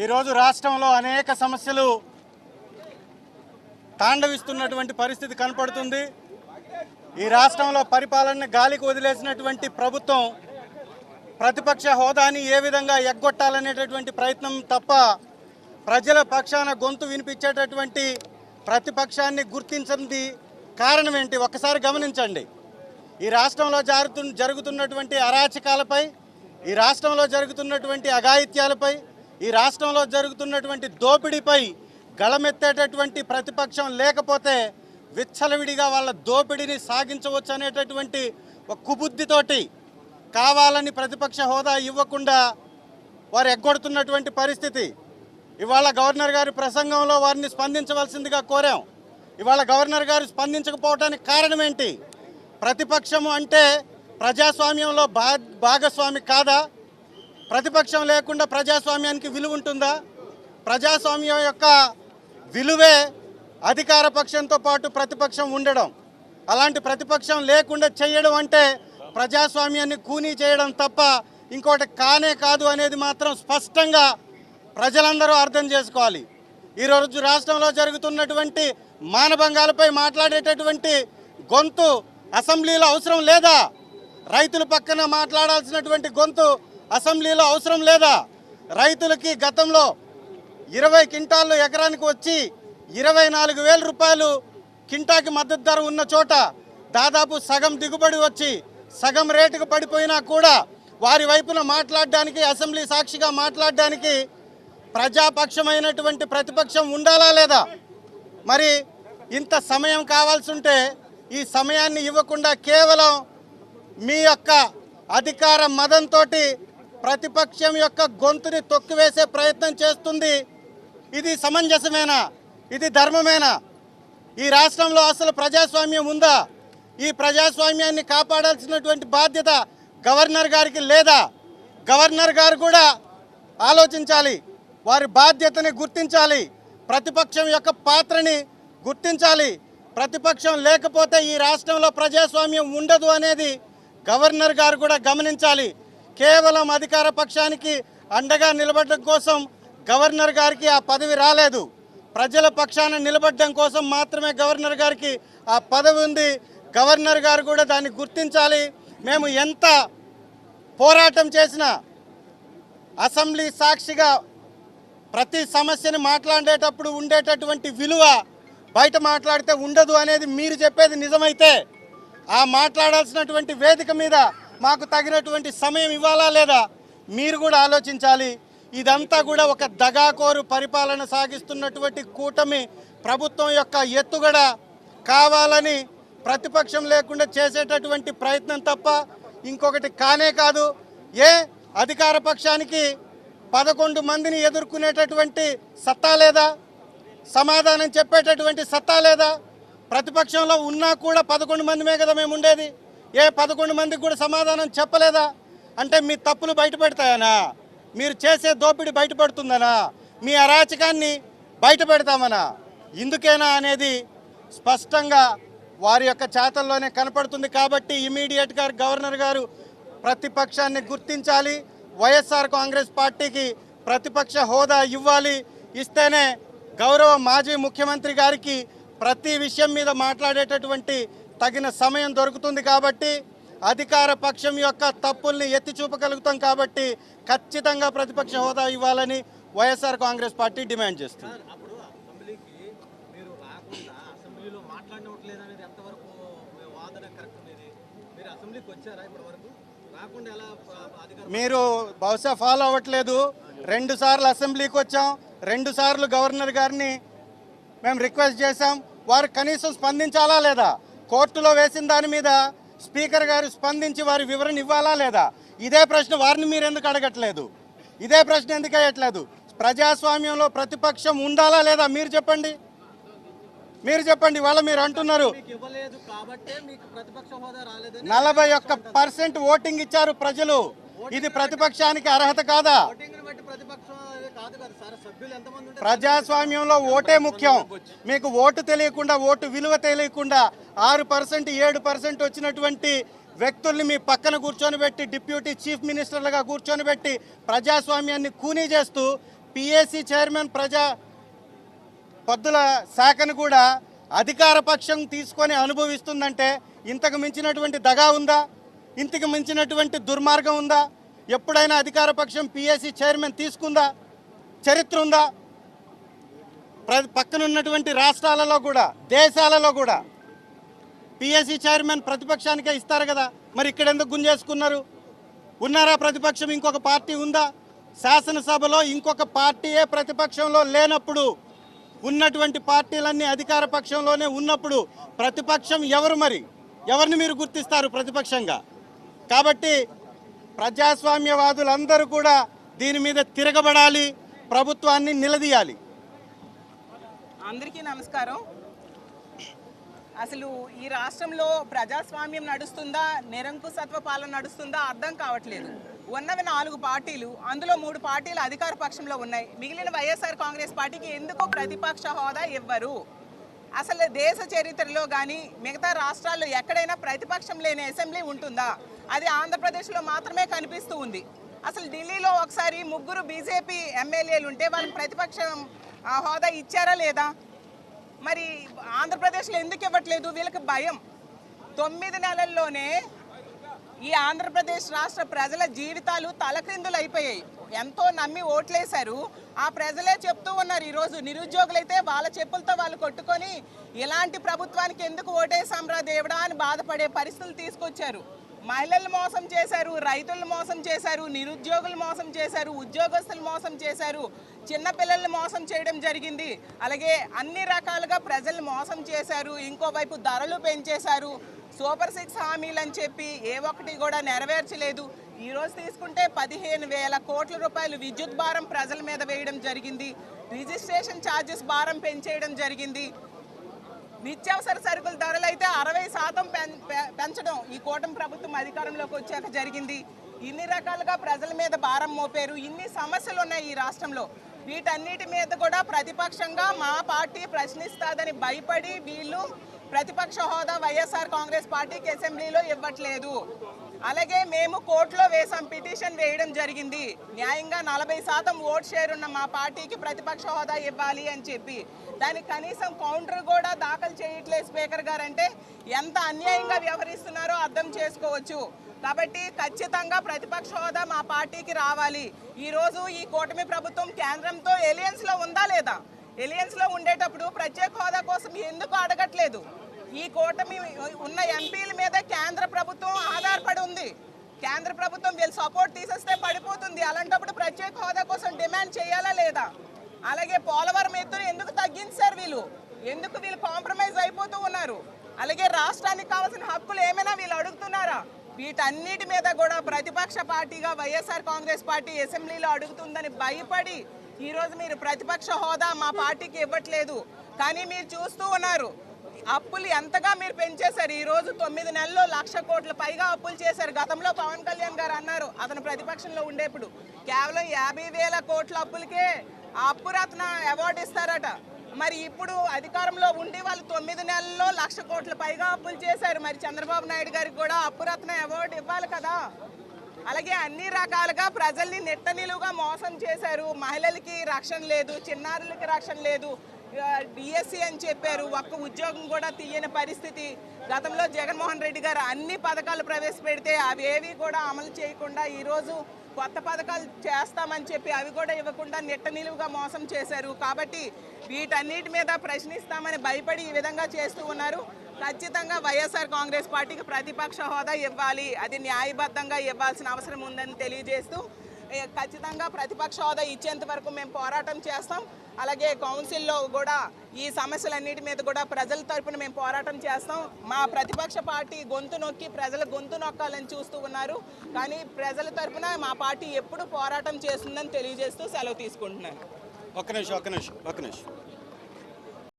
ఈరోజు రాష్ట్రంలో అనేక సమస్యలు తాండవిస్తున్నటువంటి పరిస్థితి కనపడుతుంది. ఈ రాష్ట్రంలో పరిపాలనని గాలికి వదిలేసినటువంటి ప్రభుత్వం ప్రతిపక్ష హోదాని ఏ విధంగా ఎగ్గొట్టాలనేటటువంటి ప్రయత్నం తప్ప ప్రజల పక్షాన గొంతు వినిపించేటటువంటి ప్రతిపక్షాన్ని గుర్తించింది కారణం ఏంటి? ఒక్కసారి గమనించండి. ఈ రాష్ట్రంలో జరుగుతున్నటువంటి అరాచకాలపై, ఈ రాష్ట్రంలో జరుగుతున్నటువంటి అఘాయిత్యాలపై, ఈ రాష్ట్రంలో జరుగుతున్నటువంటి దోపిడీపై గళమెత్తేటటువంటి ప్రతిపక్షం లేకపోతే విచ్చలవిడిగా వాళ్ళ దోపిడీని సాగించవచ్చు అనేటటువంటి ఒక కుబుద్ధితోటి కావాలని ప్రతిపక్ష హోదా ఇవ్వకుండా వారు ఎగ్గొడుతున్నటువంటి పరిస్థితి. ఇవాళ గవర్నర్ గారి ప్రసంగంలో వారిని స్పందించవలసిందిగా కోరాం. ఇవాళ గవర్నర్ గారు స్పందించకపోవడానికి కారణం ఏంటి? ప్రతిపక్షము అంటే ప్రజాస్వామ్యంలో భాగస్వామి కాదా? ప్రతిపక్షం లేకుండా ప్రజాస్వామ్యానికి విలువ ఉంటుందా? ప్రజాస్వామ్యం యొక్క విలువే అధికార పక్షంతో పాటు ప్రతిపక్షం ఉండడం. అలాంటి ప్రతిపక్షం లేకుండా చేయడం అంటే ప్రజాస్వామ్యాన్ని కూనీ చేయడం తప్ప ఇంకోటి కానే కాదు అనేది మాత్రం స్పష్టంగా ప్రజలందరూ అర్థం చేసుకోవాలి. ఈరోజు రాష్ట్రంలో జరుగుతున్నటువంటి మానభంగాలపై మాట్లాడేటటువంటి గొంతు అసెంబ్లీలో అవసరం లేదా? రైతుల పక్కన మాట్లాడాల్సినటువంటి గొంతు అసెంబ్లీలో అవసరం లేదా? రైతులకి గతంలో 20 క్వింటాళ్ళు ఎకరానికి వచ్చి 24,000 రూపాయలు కింటాకి మద్దతు ధర ఉన్న చోట దాదాపు సగం దిగుబడి వచ్చి సగం రేటుకు పడిపోయినా కూడా వారి వైపున మాట్లాడడానికి, అసెంబ్లీ సాక్షిగా మాట్లాడడానికి ప్రజాపక్షమైనటువంటి ప్రతిపక్షం ఉండాలా లేదా? మరి ఇంత సమయం కావాల్సి ఉంటే ఈ సమయాన్ని ఇవ్వకుండా కేవలం మీ యొక్క అధికార మదంతో ప్రతిపక్షం యొక్క గొంతుని తొక్కివేసే ప్రయత్నం చేస్తుంది. ఇది సమంజసమేనా? ఇది ధర్మమేనా? ఈ రాష్ట్రంలో అసలు ప్రజాస్వామ్యం ఉందా? ఈ ప్రజాస్వామ్యాన్ని కాపాడాల్సినటువంటి బాధ్యత గవర్నర్ గారికి లేదా? గవర్నర్ గారు కూడా ఆలోచించాలి, వారి బాధ్యతని గుర్తించాలి, ప్రతిపక్షం యొక్క పాత్రని గుర్తించాలి. ప్రతిపక్షం లేకపోతే ఈ రాష్ట్రంలో ప్రజాస్వామ్యం ఉండదు అనేది గవర్నర్ గారు కూడా గమనించాలి. కేవలం అధికార పక్షానికి అండగా నిలబడడం కోసం గవర్నర్ గారికి ఆ పదవి రాలేదు. ప్రజల పక్షాన నిలబడడం కోసం మాత్రమే గవర్నర్ గారికి ఆ పదవి ఉంది. గవర్నర్ గారు కూడా దాన్ని గుర్తించాలి. మేము ఎంత పోరాటం చేసినా అసెంబ్లీ సాక్షిగా ప్రతి సమస్యని మాట్లాడేటప్పుడు ఉండేటటువంటి విలువ బయట మాట్లాడితే ఉండదు అనేది మీరు చెప్పేది నిజమైతే ఆ మాట్లాడాల్సినటువంటి వేదిక మీద మాకు తగినటువంటి సమయం ఇవ్వాలా లేదా? మీరు కూడా ఆలోచించాలి. ఇదంతా కూడా ఒక దగాకోరు పరిపాలన సాగిస్తున్నటువంటి కూటమి ప్రభుత్వం యొక్క ఎత్తుగడ, కావాలని ప్రతిపక్షం లేకుండా చేసేటటువంటి ప్రయత్నం తప్ప ఇంకొకటి కానే కాదు. అధికార పక్షానికి 11 మందిని ఎదుర్కొనేటటువంటి సత్తా లేదా? సమాధానం చెప్పేటటువంటి సత్తా లేదా? ప్రతిపక్షంలో ఉన్నా కూడా 11 మందిమే కదా మేము ఉండేది. 11 మందికి కూడా సమాధానం చెప్పలేదా? అంటే మీ తప్పులు బయటపెడతాయనా? మీరు చేసే దోపిడీ బయటపడుతుందనా? మీ అరాచకాన్ని బయట పెడతామనా? ఇందుకేనా అనేది స్పష్టంగా వారి యొక్క చేతల్లోనే కనపడుతుంది. కాబట్టి ఇమీడియట్గా గవర్నర్ గారు ప్రతిపక్షాన్ని గుర్తించాలి. వైఎస్ఆర్ కాంగ్రెస్ పార్టీకి ప్రతిపక్ష హోదా ఇవ్వాలి. ఇస్తేనే గౌరవ మాజీ ముఖ్యమంత్రి గారికి ప్రతి విషయం మీద మాట్లాడేటటువంటి తగిన సమయం దొరుకుతుంది. కాబట్టి అధికార పక్షం యొక్క తప్పుల్ని ఎత్తి చూపగలుగుతాం. కాబట్టి ఖచ్చితంగా ప్రతిపక్ష హోదా ఇవ్వాలని వైఎస్ఆర్ కాంగ్రెస్ పార్టీ డిమాండ్ చేస్తుంది. మీరు బహుశా ఫాలో అవ్వట్లేదు. 2 సార్లు అసెంబ్లీకి వచ్చాం, 2 సార్లు గవర్నర్ గారిని మేము రిక్వెస్ట్ చేశాం. వారు కనీసం స్పందించాలా లేదా? కోర్టులో వేసిన దాని మీద స్పీకర్ గారు స్పందించి వారి వివరణ ఇవ్వాలా లేదా? ఇదే ప్రశ్న వారిని మీరు ఎందుకు అడగట్లేదు? ఇదే ప్రశ్న ఎందుకు వేయట్లేదు? ప్రజాస్వామ్యంలో ప్రతిపక్షం ఉండాలా లేదా? మీరు చెప్పండి. వాళ్ళ మీరు అంటున్నారు 41% ఓటింగ్ ఇచ్చారు ప్రజలు. ఇది ప్రతిపక్షానికి అర్హత కాదా? ప్రజాస్వామ్యంలో ఓటే ముఖ్యం. మీకు ఓటు తెలియకుండా, ఓటు విలువ తెలియకుండా 6%, 7% వచ్చినటువంటి వ్యక్తుల్ని మీ పక్కన కూర్చొని పెట్టి డిప్యూటీ చీఫ్ మినిస్టర్లుగా కూర్చొని పెట్టి ప్రజాస్వామ్యాన్ని కూనీ చేస్తూ పిఏసీ చైర్మన్ పద్దుల శాఖను కూడా అధికార పక్షం తీసుకొని అనుభవిస్తుందంటే ఇంతకు మించినటువంటి దగా ఉందా? ఇంతకు మించినటువంటి దుర్మార్గం ఉందా? ఎప్పుడైనా అధికార పక్షం పిఏసీ చైర్మన్ తీసుకుందా? చరిత్ర ఉందా? పక్కనున్నటువంటి రాష్ట్రాలలో కూడా దేశాలలో కూడా పిఎస్సి చైర్మన్ ప్రతిపక్షానికే ఇస్తారు కదా, మరి ఇక్కడ ఎందుకు గుంజేసుకున్నారు? ఉన్నారా ప్రతిపక్షం? ఇంకొక పార్టీ ఉందా? శాసనసభలో ఇంకొక పార్టీయే ప్రతిపక్షంలో లేనప్పుడు, ఉన్నటువంటి పార్టీలన్నీ అధికార పక్షంలోనే ఉన్నప్పుడు ప్రతిపక్షం ఎవరు? మరి ఎవరిని మీరు గుర్తిస్తారు ప్రతిపక్షంగా? కాబట్టి ప్రజాస్వామ్యవాదులందరూ కూడా దీని మీద తిరగబడాలి, ప్రభుత్వాన్ని నిలదీయాలి. అందరికీ నమస్కారం. అసలు ఈ రాష్ట్రంలో ప్రజాస్వామ్యం నడుస్తుందా, నిరంకుశత్వ పాలన నడుస్తుందా అర్థం కావట్లేదు. ఉన్నవి 4 పార్టీలు, అందులో 3 పార్టీలు అధికార పక్షంలో ఉన్నాయి. మిగిలిన వైఎస్ఆర్ కాంగ్రెస్ పార్టీకి ఎందుకో ప్రతిపక్ష హోదా ఇవ్వరు. అసలు దేశ చరిత్రలో కానీ మిగతా రాష్ట్రాల్లో ఎక్కడైనా ప్రతిపక్షం లేని అసెంబ్లీ ఉంటుందా? అది ఆంధ్రప్రదేశ్లో మాత్రమే కనిపిస్తూ ఉంది. అసలు ఢిల్లీలో ఒకసారి 3 బీజేపీ ఎమ్మెల్యేలు ఉంటే వాళ్ళకి ప్రతిపక్షం హోదా ఇచ్చారా లేదా? మరి ఆంధ్రప్రదేశ్లో ఎందుకు ఇవ్వట్లేదు? వీళ్ళకి భయం. 9 నెలల్లోనే ఈ ఆంధ్రప్రదేశ్ రాష్ట్ర ప్రజల జీవితాలు తలక్రిందులు అయిపోయాయి. ఎంతో నమ్మి ఓట్లేశారు. ఆ ప్రజలే చెప్తూ ఉన్నారు, ఈరోజు నిరుద్యోగులైతే వాళ్ళ చెప్పులతో వాళ్ళు కొట్టుకొని ఇలాంటి ప్రభుత్వానికి ఎందుకు ఓటేసాంరా దేవుడా అని బాధపడే పరిస్థితులు తీసుకొచ్చారు. మహిళలు మోసం చేశారు, రైతులు మోసం చేశారు, నిరుద్యోగులు మోసం చేశారు, ఉద్యోగస్తులు మోసం చేశారు, చిన్నపిల్లల్ని మోసం చేయడం జరిగింది. అలాగే అన్ని రకాలుగా ప్రజలు మోసం చేశారు. ఇంకోవైపు ధరలు పెంచేశారు. సూపర్ 6 హామీలు అని చెప్పి ఏ ఒక్కటి కూడా నెరవేర్చలేదు. ఈరోజు తీసుకుంటే 15,000 కోట్ల రూపాయలు విద్యుత్ భారం ప్రజల మీద వేయడం జరిగింది. రిజిస్ట్రేషన్ ఛార్జెస్ భారం పెంచేయడం జరిగింది. నిత్యావసర సరుకుల ధరలు అయితే 60% పెంచడం ఈ కూటమి ప్రభుత్వం అధికారంలోకి వచ్చాక జరిగింది. ఇన్ని రకాలుగా ప్రజల మీద భారం మోపారు. ఇన్ని సమస్యలు ఉన్నాయి ఈ రాష్ట్రంలో. వీటన్నిటి మీద కూడా ప్రతిపక్షంగా మా పార్టీ ప్రశ్నిస్తాదని భయపడి వీళ్ళు ప్రతిపక్ష హోదా వైఎస్ఆర్ కాంగ్రెస్ పార్టీకి అసెంబ్లీలో ఇవ్వట్లేదు. అలాగే మేము కోర్టులో వేసాం, పిటిషన్ వేయడం జరిగింది. న్యాయంగా 40% ఓట్ షేర్ ఉన్న మా పార్టీకి ప్రతిపక్ష హోదా ఇవ్వాలి అని చెప్పి దానికి కనీసం కౌంటర్ కూడా దాఖలు చేయట్లేదు స్పీకర్ గారు. అంటే ఎంత అన్యాయంగా వ్యవహరిస్తున్నారో అర్థం చేసుకోవచ్చు. కాబట్టి ఖచ్చితంగా ప్రతిపక్ష హోదా మా పార్టీకి రావాలి. ఈరోజు ఈ కూటమి ప్రభుత్వం కేంద్రంతో ఎలియన్స్లో ఉందా లేదా? ఎలియన్స్లో ఉండేటప్పుడు ప్రత్యేక హోదా కోసం ఎందుకు అడగట్లేదు? ఈ కూటమి ఉన్న ఎంపీల మీద కేంద్ర ప్రభుత్వం ఆధారపడి ఉంది. కేంద్ర ప్రభుత్వం వీళ్ళు సపోర్ట్ తీసేస్తే పడిపోతుంది. అలాంటప్పుడు ప్రత్యేక హోదా కోసం డిమాండ్ చేయాలా లేదా? అలాగే పోలవరం ఎత్తును ఎందుకు తగ్గించారు వీళ్ళు? ఎందుకు వీళ్ళు కాంప్రమైజ్ అయిపోతూ ఉన్నారు? అలాగే రాష్ట్రానికి కావాల్సిన హక్కులు ఏమైనా వీళ్ళు అడుగుతున్నారా? వీటన్నిటి మీద కూడా ప్రతిపక్ష పార్టీగా వైఎస్ఆర్ కాంగ్రెస్ పార్టీ అసెంబ్లీలో అడుగుతుందని భయపడి ఈరోజు మీరు ప్రతిపక్ష హోదా మా పార్టీకి ఇవ్వట్లేదు. కానీ మీరు చూస్తూ ఉన్నారు అప్పులు ఎంతగా మీరు పెంచేశారు. ఈరోజు 9 నెలల్లో 1,00,000 కోట్ల పైగా అప్పులు చేశారు. గతంలో పవన్ కళ్యాణ్ గారు అన్నారు అతను ప్రతిపక్షంలో ఉండేప్పుడు కేవలం 50,000 కోట్ల అప్పులకే అప్పురత్న అవార్డు ఇస్తారట. మరి ఇప్పుడు అధికారంలో ఉండి వాళ్ళు 9 నెలల్లో 1,00,000 కోట్ల పైగా అప్పులు చేశారు. మరి చంద్రబాబు నాయుడు గారికి కూడా అప్పురత్న అవార్డు ఇవ్వాలి కదా. అలాగే అన్ని రకాలుగా ప్రజల్ని నెట్ట నిలువుగా మోసం చేశారు. మహిళలకి రక్షణ లేదు, చిన్నారులకి రక్షణ లేదు. డిఎస్సి అని చెప్పారు, ఒక్క ఉద్యోగం కూడా తీయని పరిస్థితి. గతంలో జగన్మోహన్ రెడ్డి గారు అన్ని పథకాలు ప్రవేశపెడితే అవి ఏవి కూడా అమలు చేయకుండా ఈరోజు కొత్త పథకాలు చేస్తామని చెప్పి అవి కూడా ఇవ్వకుండా నెట్ట నిలువుగా మోసం చేశారు. కాబట్టి వీటన్నిటి మీద ప్రశ్నిస్తామని భయపడి ఈ విధంగా చేస్తూ ఉన్నారు. ఖచ్చితంగా వైఎస్ఆర్ కాంగ్రెస్ పార్టీకి ప్రతిపక్ష హోదా ఇవ్వాలి, అది న్యాయబద్ధంగా ఇవ్వాల్సిన అవసరం ఉందని తెలియజేస్తూ ఖచ్చితంగా ప్రతిపక్ష హోదా ఇచ్చేంత వరకు మేము పోరాటం చేస్తాం. అలాగే కౌన్సిల్లో కూడా ఈ సమస్యలన్నిటి మీద కూడా ప్రజల తరపున మేము పోరాటం చేస్తాం. మా ప్రతిపక్ష పార్టీ గొంతు నొక్కి ప్రజల గొంతు నొక్కాలని చూస్తూ ఉన్నారు. కానీ ప్రజల తరపున మా పార్టీ ఎప్పుడు పోరాటం చేస్తుందని తెలియజేస్తూ సెలవు తీసుకుంటున్నాను. ఒక్క నిమిషం